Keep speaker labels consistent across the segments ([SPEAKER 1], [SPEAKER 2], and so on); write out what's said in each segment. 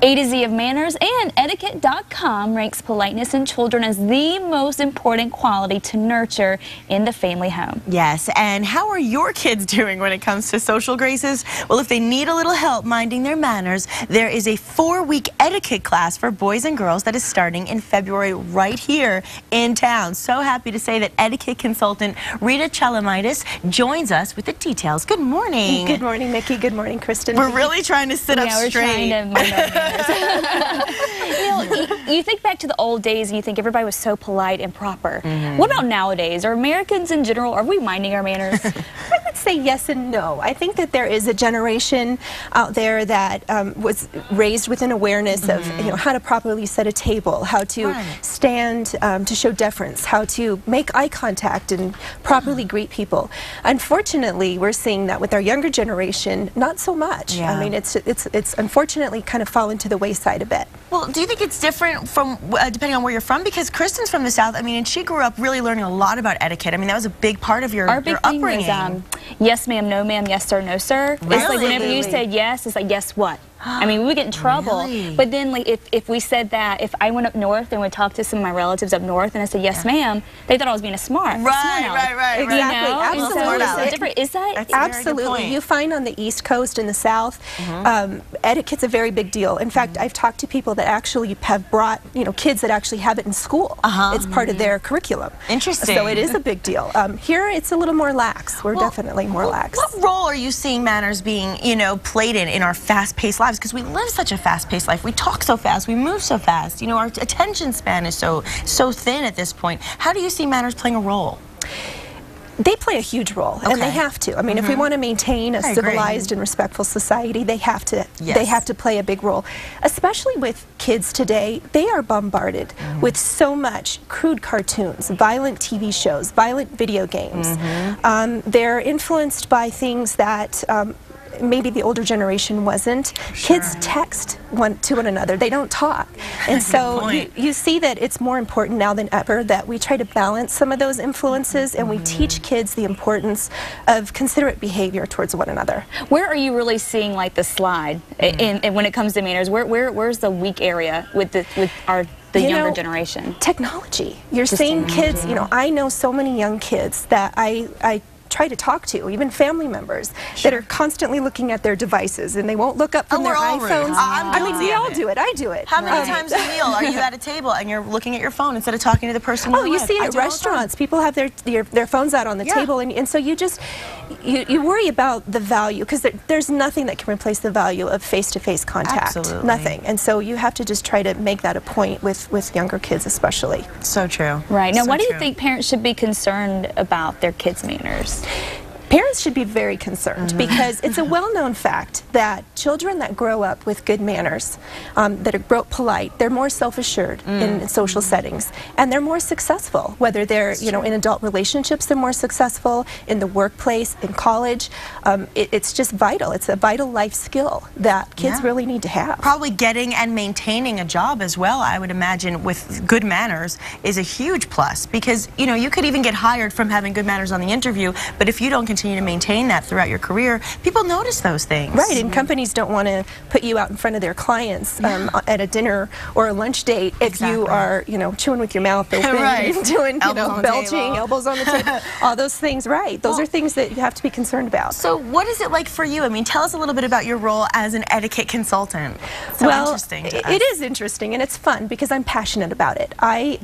[SPEAKER 1] A to Z of manners, and Etiquette.com ranks politeness in children as the most important quality to nurture in the family home.
[SPEAKER 2] Yes, and how are your kids doing when it comes to social graces? Well, if they need a little help minding their manners, there is a 4-week etiquette class for boys and girls that is starting in February right here in town. So happy to say that etiquette consultant Rita Chalamidas joins us with the details. Good morning.
[SPEAKER 3] Good morning, Nikki. Good morning, Kristen.
[SPEAKER 2] We're really trying to sit up
[SPEAKER 1] we're
[SPEAKER 2] straight.
[SPEAKER 1] Trying to mind our manners. You think back to the old days and you think everybody was so polite and proper. What about nowadays? Are Americans in general, are we minding our manners?
[SPEAKER 3] I would say yes and no. I think that there is a generation out there that was raised with an awareness of how to properly set a table, how to stand to show deference, how to make eye contact and properly greet people. Unfortunately, we're seeing that with our younger generation, not so much. I mean, it's unfortunately kind of fallen to the wayside a bit.
[SPEAKER 2] Well, do you think it's different from depending on where you're from? Because Kristen's from the South. I mean, and she grew up really learning a lot about etiquette. I mean, that was a big part of your upbringing.
[SPEAKER 1] Was, yes, ma'am, no, ma'am, yes, sir, no, sir.
[SPEAKER 2] Really?
[SPEAKER 1] It's like whenever you said yes, it's like, yes, what? I mean, we would get in trouble.
[SPEAKER 2] Really?
[SPEAKER 1] But then, like, if we said that, if I went up north and would talk to some of my relatives up north and I said, yes, ma'am, they thought I was being a smart.
[SPEAKER 2] Right.
[SPEAKER 3] Exactly.
[SPEAKER 1] Absolutely. Is that?
[SPEAKER 3] Absolutely. You find on the East Coast and the South, etiquette's a very big deal. In fact, I've talked to people that actually have brought, kids that actually have it in school. It's part of their curriculum.
[SPEAKER 2] Interesting.
[SPEAKER 3] So it is a big deal. Here, it's a little more lax. We're definitely more lax.
[SPEAKER 2] What role are you seeing manners being, played in our fast-paced lives? Because we live such a fast-paced life. We talk so fast. We move so fast. Our attention span is so thin at this point. How do you see manners playing a role?
[SPEAKER 3] They play a huge role, and they have to. I mean, if we want to maintain a civilized and respectful society, they have to. They have to play a big role, especially with kids today. They are bombarded with so much crude cartoons, violent TV shows, violent video games. They're influenced by things that maybe the older generation wasn't. Kids text to one another. They don't talk. And so you see that it's more important now than ever that we try to balance some of those influences and we teach kids the importance of considerate behavior towards one another.
[SPEAKER 1] Where are you really seeing like the slide in when it comes to manners? Where's the weak area with the younger generation?
[SPEAKER 3] Technology. You're seeing kids, I know so many young kids that I try to talk to, even family members that are constantly looking at their devices and they won't look up from their iPhones. I mean, we all do it. I do it.
[SPEAKER 2] How many times a meal are you at a table and you're looking at your phone instead of talking to the person you're with?
[SPEAKER 3] You see it at restaurants. People have their phones out on the table, and so you just you worry about the value, because there's nothing that can replace the value of face-to-face contact.
[SPEAKER 2] Absolutely.
[SPEAKER 3] Nothing. And so you have to just try to make that a point with younger kids especially.
[SPEAKER 2] So true.
[SPEAKER 1] Right. Now, why do you think parents should be concerned about their kids' manners?
[SPEAKER 3] Parents should be very concerned because it's a well-known fact that children that grow up with good manners, that are polite, they're more self-assured in social settings, and they're more successful. Whether they're in adult relationships, they're more successful in the workplace, in college. It's just vital. It's a vital life skill that kids really need to have.
[SPEAKER 2] Probably getting and maintaining a job as well, I would imagine, with good manners is a huge plus, because you could even get hired from having good manners on the interview, but if you don't continue to maintain that throughout your career, people notice those things.
[SPEAKER 3] Right, and companies don't want to put you out in front of their clients at a dinner or a lunch date if you are, chewing with your mouth open, doing, belching, elbows on the table, all those things. Those are things that you have to be concerned about.
[SPEAKER 2] So what is it like for you? I mean, tell us a little bit about your role as an etiquette consultant. Interesting to us.
[SPEAKER 3] It is interesting, and it's fun because I'm passionate about it. I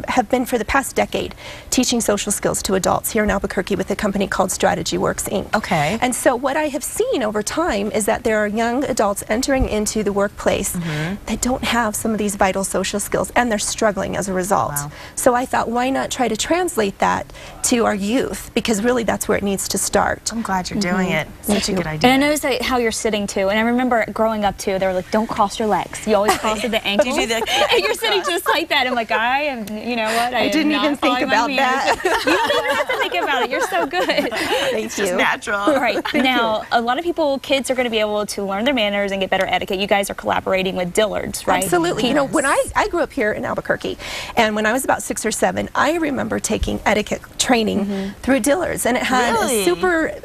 [SPEAKER 3] have been for the past decade teaching social skills to adults here in Albuquerque with a company called Strategy Works, Inc.
[SPEAKER 2] Okay.
[SPEAKER 3] And so what I have seen over time is that there are young adults entering into the workplace that don't have some of these vital social skills, and they're struggling as a result. So I thought, why not try to translate that to our youth, because really that's where it needs to start.
[SPEAKER 2] I'm glad you're doing it. Such a good idea.
[SPEAKER 1] And I noticed how you're sitting too, and I remember growing up too, they were like, don't cross your legs. You always cross at the ankles.
[SPEAKER 2] You do that?
[SPEAKER 1] And you're sitting just like that. I'm like, I am, you know what?
[SPEAKER 3] I didn't even think about that.
[SPEAKER 1] You don't even have to think about it. You're so good.
[SPEAKER 3] Thank you.
[SPEAKER 2] It's natural.
[SPEAKER 1] All right. Now, a lot of kids are going to be able to learn their manners and get better etiquette. You guys are collaborating with Dillards, right?
[SPEAKER 3] Absolutely. You know, when I grew up here in Albuquerque, and when I was about 6 or 7, I remember taking etiquette training through Dillards, and it had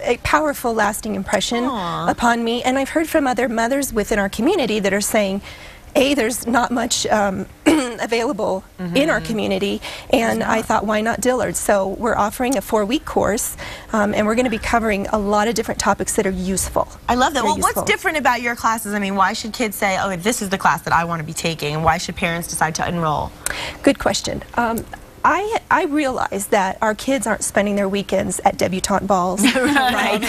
[SPEAKER 3] a powerful, lasting impression upon me. And I've heard from other mothers within our community that are saying, there's not much available in our community, and I thought, why not Dillards? So we're offering a 4-week course, and we're going to be covering a lot of different topics that are useful.
[SPEAKER 2] I love that. Well, what's different about your classes? I mean, why should kids say, oh, this is the class that I want to be taking, and why should parents decide to enroll?
[SPEAKER 3] Good question. I realize that our kids aren't spending their weekends at debutante balls, right?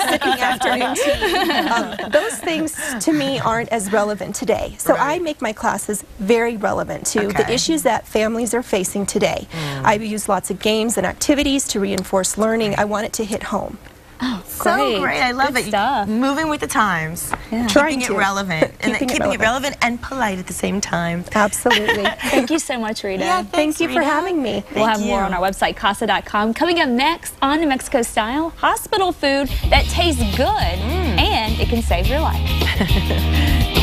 [SPEAKER 3] Sipping afternoon tea. Those things, to me, aren't as relevant today. So I make my classes very relevant to the issues that families are facing today. I use lots of games and activities to reinforce learning. I want it to hit home.
[SPEAKER 1] Oh,
[SPEAKER 2] so great. I love it.
[SPEAKER 1] Stuff.
[SPEAKER 2] Moving with the times.
[SPEAKER 3] Yeah.
[SPEAKER 2] Keeping it relevant. Keeping it relevant and polite at the same time.
[SPEAKER 3] Absolutely.
[SPEAKER 1] Thank you so much, Rita.
[SPEAKER 2] Yeah,
[SPEAKER 3] thank you for having me.
[SPEAKER 1] We'll have more on our website, casa.com. Coming up next on New Mexico Style, hospital food that tastes good and it can save your life.